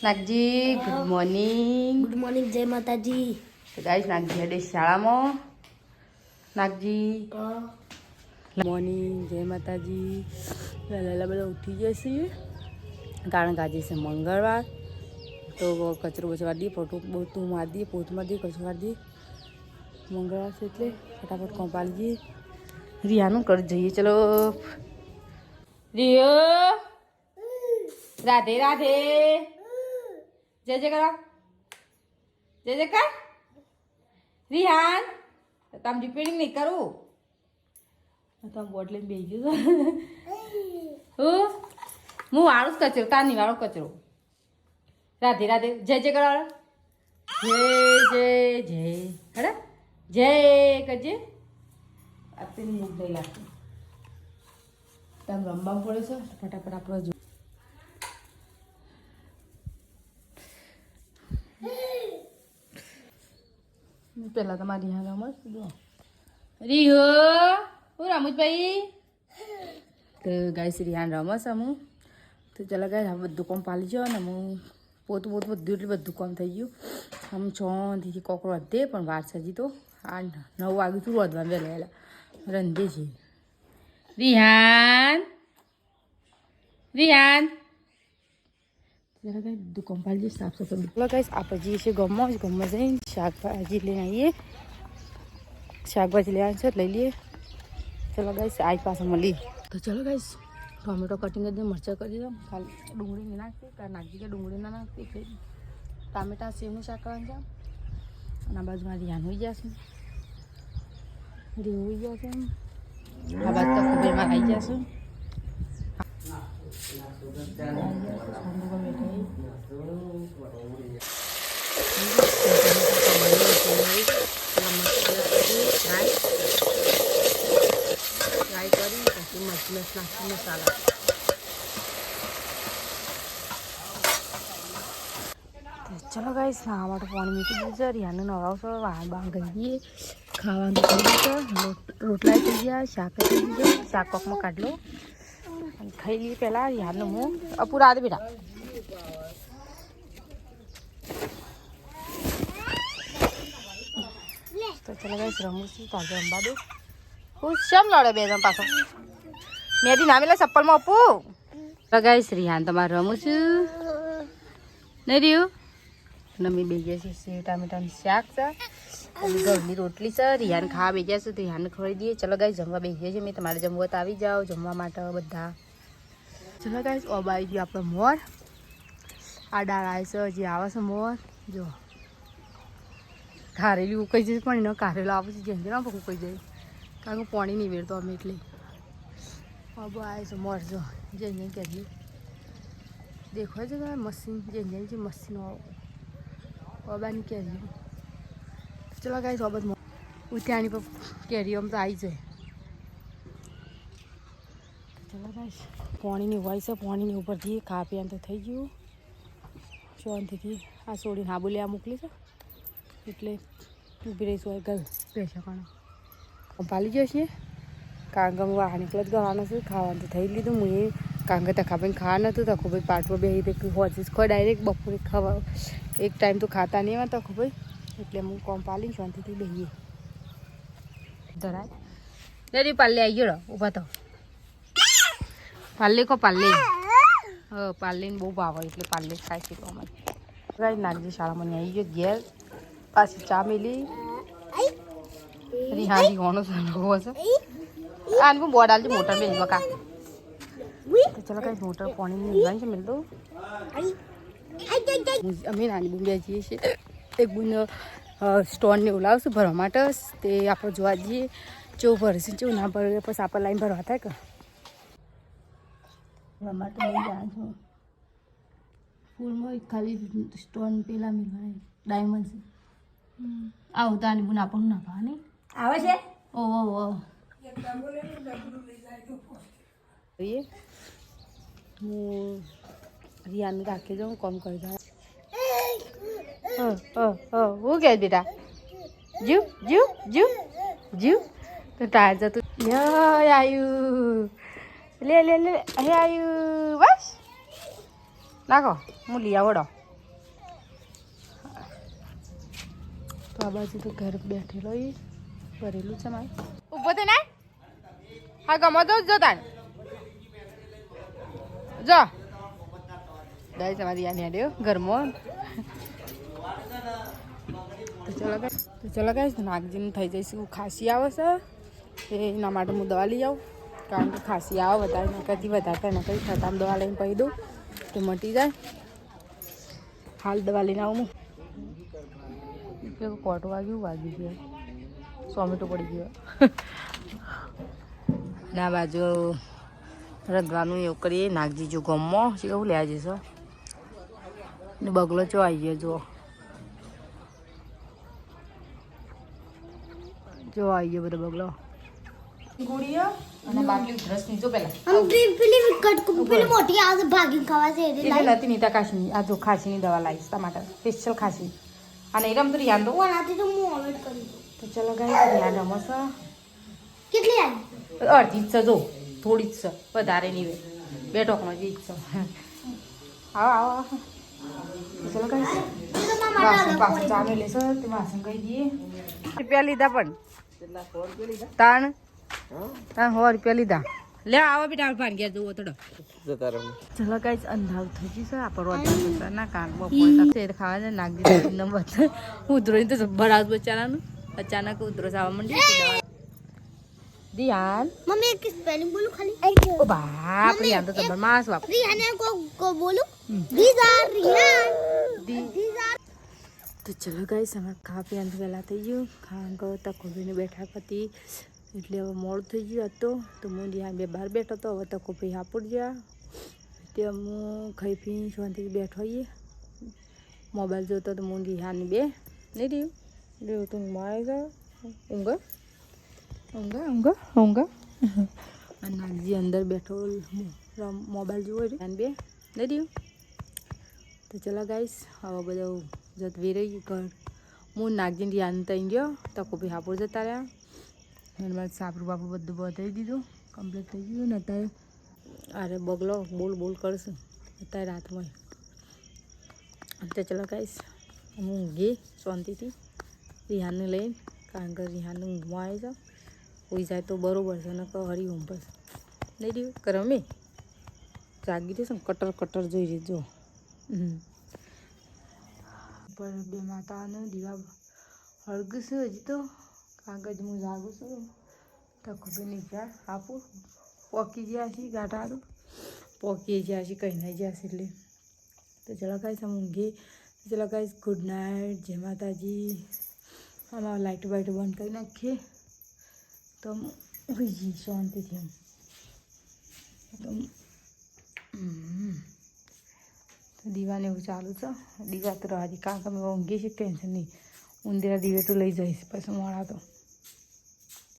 Nagji good morning. Good morning, જય માતાજી. તો ગાઈસ નાગજી હેડે શાળામાં. નાગજી મોર્નિંગ, જય માતાજી. વહેલા બધા ઉઠી જશે કારણ કે આજે છે મંગળવાર. તો કચરો બચવા દઈએ, પોતું મારી દઈએ, પોતું મારી દઈએ, કચરો મારી દઈએ. મંગળવાર છે એટલે ફટાફટ કોમ પાડી દઈએ. રિયાનું કરી જઈએ. ચલો રિયો, રાધે રાધે, જય જય કરો, જય જય કર. રિહાન તમે રિપેરિંગ નહીં કરું તમે બોટ લઈને બેસી ગયો હું વાળું જ કચરો, તાર નહીં વાળો કચરો. રાધે રાધે, જય જય કરો, જય જય જય હરે જય કરજે. આપીને મૂક દઈ લાગતું તમે રમવા પડે છે. ફટાફટ આપણે જો પેલા તમારી રિહાન રમત જો રીહો હું રમુજભાઈ. તો ગાય શ્રી રિહાન રમસ અમું. તો ચાલો ગાય બધું કામ પાલી ગયો ને હું પોતું બધું એટલે બધું કામ થઈ ગયું. આમ 6 થી કોકરો વધે પણ વાર છે હજી તો 8-9 વાગ્યું તું વધવા વહેલા રંધે છે. રિહાન રિહાન જરા ગાય દુકાન પાલી જઈએ, સાફ સફાઈ. બોલો ગાઈસ આપણે જઈએ છીએ ગામમાં જઈને શાકભાજી લઈને આવીએ. શાકભાજી લેવાનું છે લઈ લઈએ. ચલો ગાઈસ આજ પાસે મળી. તો ચલો ગાઈસ ટોમેટો કટિંગ કરી દે, મરચાં કરી દીધા, ખાલી ડુંગળી નહીં નાખતી કારણ નાખી કે ડુંગળી ના નાખતી એટલે ટામેટા સેવનું શાક કરવાનું છે. અને આ બાજુમાં રિહાન હોઈ જશે, રીવ હોઈ જશે. આ બાજુ તો ખુબેરમાં આવી જશે. મસાલા ચલો ગાઈસ ના માટે પાણી મૂકી દીધું છે. રિયાને નવરાવશો, વાળ બાળ ગઈ દઈએ, ખાવાનું થઈ ગયું છે, રોટલા થઈ ગયા, શાક થઈ ગયું. શાક કોકમાં કાઢ લો અને ખાઈ લઈએ. પહેલાં રિયાનું હું અપૂરા દે બેટા. તો ચલો ગાઈસ રમું છું, તાજે રમવા દો. હું શેમ લડે બે જણ પાછો મેદી નામેલા ચપ્પલમાં આપું. ગાઈસ રિહાન તમારે રમું છું નહીં રહ્યું. નમી બે ગયા છે, સેવ ટામેટાનું શાક છે અને ઘરની રોટલી છે. રિહાન ખાવા બે ગયા છે તો રિહાનને ખવડાવી દઈએ. ચલો ગાઈસ જમવા બે ગયા છે. મેં તમારે જમવા તો આવી જાઓ જમવા માટે બધા. ચલો ગાઈસ ઓબા આવી ગયો આપણો મોર. આ ડાળ આવે છે હજી આવે છે મોર. જો કારેલું ઉકાઈ જશે પણ એનો કારેલો આવે છે જેમ ના ઉકાઈ જાય કારણ કે પાણી નહીં વેરતો અમે એટલે. ઓબો આવે છે મોર જો જેમ કરીએ દેખાય છે કે મશીન જેમ છે મશીનો ઓબાની કેરીઓ. ચલો ગાઈસ ઓબત ઉત્યાની પર કેરીઓ આમ તો આવી જાય. ચલો ગાઈસ પાણીની હોય છે, પાણીની ઉપરથી ખા પીવાનું તો થઈ ગયું શાંતિથી. આ છોડીને હાબુ લેવા મોકલી છે એટલે ઊભી રહીશું હોય ગલ પૈસા કાણો પાલી જઈએ કારણ કે હું વાહ નીકળ જ ગવાનો છું. ખાવાનું તો થઈ લીધું હું એ કારણ કે તખાભાઈ ખાવા નહોતું. તખુભાઈ પાટમાં બે હોજીસ ખો ડાયરેક્ટ બપોરે ખાવા એક ટાઈમ તો ખાતા નહીં એમાં તખુભાઈ એટલે હું કોમ પાલીને શાંતિથી બેહીએ. ધરાય દરી પાલ્લે આવી ગયો ઊભા તો પાલ્લે કો પાલ્લે પાલ્લેને બહુ ભાવે એટલે પાલ્લે ખાય છે. અમારે ગાઈ નાગજી શાળામાં આવી ગયો ઘેર પાછી ચા મેલી. રિહાની ઘણો સંભવ હશે આને હું બોર્ડ આલજો મોટર મેં બકા. તો ચલો કઈ મોટર પાણી મેળવાની છે મેળ દઉં. અમે નાની બૂન જઈએ છીએ એક બૂન સ્ટોનને એવું લાવશું ભરવા માટે. તે આપણે જોવા જઈએ ચેવું ભરશે ચેવું ના ભરે પછી આપણે લાઈન ભરવા થાય કે ભરવા માટે લઈ જાય છું. ફૂલમાં ખાલી સ્ટોન પેલા મેળવાય ડાયમંડ છે. આવું તો આની બૂન આપણને ના ભાવે નહીં આવે છે. ઓહો હું રિયાને રાખી જાઉં કોમ કરી દઉં. હું કહે બેટા જીવ જીવ જીવ જીવ તો ટાયર જતું આવ્યું લે લે લે અહીં આવ્યું બસ નાખો હું લઈ આવડો તો આ બાજુ તો ઘર બેઠેલો એ ભરેલું છે મારે ઊભો થઈને હા ગમો તો જો તાણ જો દાઈ તમારી યાની આડ્યો ઘરમાં તો ચલો ગાઈસ નાગજીને થઈ જઈશું ખાંસી આવે છે એના માટે હું દવા લઈ આવું કારણ કે ખાંસી આવે વધારે નકરથી વધારે ને કંઈ છતાં દવા લઈને કહી દઉં તો મટી જાય હાલ દવા લઈને આવું હું કોટ વાગ્યું ગયો સોમેટો પડી ગયો ના બાજુ રંધવાનું એવું કરીએ નાગજી જો ગમો કેવું લેવા જશો ને બગલો ચો આવી ગયો જો આવી ગયો બધો બગલો ગુડીઓ અને બાટલી ઉધરસ નીચો પેલા પેલી મોટી આવે ભાગી ખાવા છે એટલે નથી નીતા કાશી આ જો ખાંસીની દવા લાવીશ ટમાટર સ્પેશિયલ ખાંસી અને એરમ તો યાદ દો આનાથી તો હું અવોઇડ કરી દઉં તો ચલો ગાઈસ યાદ રમસ કેટલી આવી અડધી જ છે જો થોડી જ છે વધારે નહીં વે બે ટોકનો જ છે આવો ચલો ગાઈસ વાસણ પાછું ચાલુ લેશો તે વાસણ કહી દઈએ રૂપિયા લીધા પણ તાણ 100 રૂપિયા લીધા લે આવો બેટા ભાન ગયા જુઓ થોડો ચલો ગાઈસ અંધાવ થઈ ગયું છે આપણે ના કાન બપોર ખાવા છે નાગી નંબર ઉધરો તો જબ્બર આવ બચારાનું અચાનક ઉધરો આવવા માંડી દિયાન મમ્મી એક સ્પેલિંગ બોલું ખાલી ઓ બાપ રે આમ તો જબર માસ બાપ રિહાને કો બોલું દીઝાર તો ચલો ગાઈસ અમાર ખા પીવાનું પહેલાં થઈ ગયું ખાંગો તકોભીને બેઠા હતી એટલે હવે મોડું થઈ ગયું હતું તો હું ત્યાં બે બહાર બેઠો હતો હવે તકોભી હાપુર ગયા તે હું ખાઈ પી શાંતિથી બેઠો હોઈએ મોબાઈલ જોતો તો હું દિહાની બે નહીં રહ્યું તો ઊંઘ આવી ગયો ઊંઘ અને નાગજી અંદર બેઠો મોબાઈલ જોવો ધ્યાન બે નહીં રહ્યું તો ચલો ગાઈસ હવે બધું જતવી રહી ઘર હું નાગજીને ધ્યાન થઈ ગયો તકોભી હાપુર જતા રહ્યા અને મારે સાપરું બાપરું બધું બધાવી દીધું કમ્પ્લીટ થઈ ગયું ને અત્યારે અરે બગલો બોલ કરશું અત્યારે રાતમાં તો ચલો ગાઈસ હું ઊંઘી શાંતિથી રિહાનને લઈને કારણ કે રિહાનને ઊંઘમાં આવી જાઉં હોઈ જાય તો બરાબર છે ને હરી ઊંઘ બસ નહીં રહ્યું કરમે જાગી રહીશ ને કટર જોઈ રહી જો પર બે માતાને દીવા હળગશું હજી તો કારણ કે હું જાગું છું તકોભી નીચે આપું પોકી ગયા છીએ ગાંઠાડું પોકી ગયા છીએ કંઈ નહીં ગયા છે એટલે તો ચલો ગાઈસ हम ઊંઘી ચલો ગાઈસ ગુડ નાઇટ જય માતાજી આમાં લાઇટ બાઇટ બંધ કરી નાખીએ તો હોઈ જઈએ શાંતિથી તો દીવાને એવું ચાલુ છે દીવા તો હજી કાંક અમે ઊંઘી છે ટેન્શન નહીં ઊંધેરા દીવે તો લઈ જઈશ પછી મોડા તો